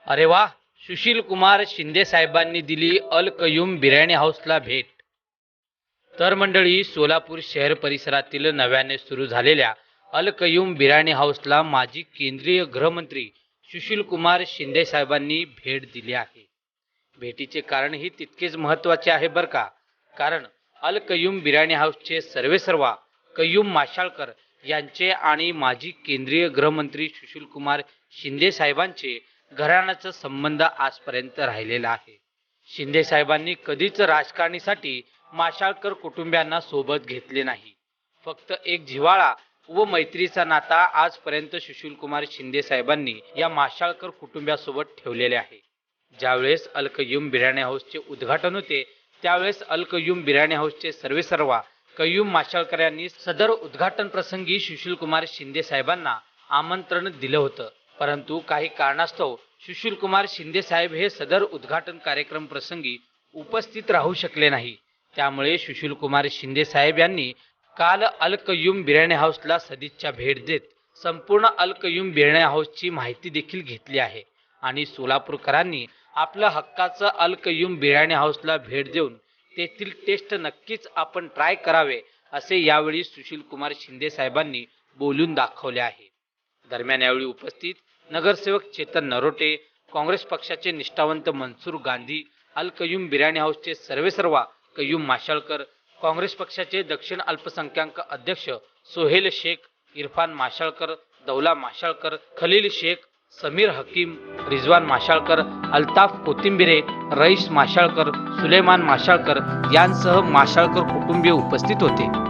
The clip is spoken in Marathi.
अरे वा, सुशील कुमार शिंदे साहेबांनी दिली अल कयूम बिर्याणी हाऊसला भेट. तर मंडळी, सोलापूर शहर परिसरातील नव्याने सुरू झालेल्या अल कयूम बिर्याणी हाऊसला माजी केंद्रीय गृहमंत्री सुशील कुमार शिंदे साहेबांनी भेट दिली आहे. भेटीचे कारणही तितकेच महत्त्वाचे आहे बरं का. कारण अल कयूम बिर्याणी हाऊसचे सर्वेसर्वा कयूम माशाळकर यांचे आणि माजी केंद्रीय गृहमंत्री सुशील कुमार शिंदे साहेबांचे घराण्याचा संबंध आजपर्यंत राहिलेला आहे. शिंदे साहेबांनी कधीच राजकारणीसाठी माशाळकर कुटुंबियांना सोबत घेतले नाही. फक्त एक जिव्हाळा व मैत्रीचा नाता आजपर्यंत सुशील कुमार शिंदे साहेबांनी या माशाळकर कुटुंबियासोबत ठेवलेले आहे. ज्यावेळेस अल कयूम बिर्याणी हाऊसचे उद्घाटन होते त्यावेळेस अल कयूम बिर्याणी हाऊसचे सर्वेसर्वा कयूम माशाळकर यांनी सदर उद्घाटन प्रसंगी सुशील कुमार शिंदे साहेबांना आमंत्रण दिलं होतं. परंतु काही कारणास्तव सुशील कुमार शिंदे साहेब हे सदर उद्घाटन कार्यक्रम प्रसंगी उपस्थित राहू शकले नाही. त्यामुळे सुशील कुमार शिंदे साहेब यांनी काल अल कयूम बिर्याणी हाऊसला सदिच्छा भेट देत संपूर्ण अल कयूम बिर्याणी हाऊसची माहिती देखील घेतली आहे. आणि सोलापूरकरांनी आपलं हक्काचं अल कयूम बिर्याणी हाऊसला भेट देऊन तेथील टेस्ट नक्कीच आपण ट्राय करावे असे यावेळी सुशील कुमार शिंदे साहेबांनी बोलून दाखवले आहे. दरम्यान यावेळी उपस्थित नगरसेवक चेतन नरोटे, काँग्रेस पक्षाचे निष्ठावंत मनसूर गांधी, अल कयूम बिर्याणी हाऊसचे सर्वेसर्वा कयूम माशाळकर, काँग्रेस पक्षाचे दक्षिण अल्पसंख्याक अध्यक्ष सोहेल शेख, इरफान माशाळकर, दौला माशाळकर, खलील शेख, समीर हकीम, रिजवान माशाळकर, अल्ताफ कोथिंबिरे, रईस माशाळकर, सुलेमान माशाळकर यांसह माशाळकर कुटुंबीय उपस्थित होते.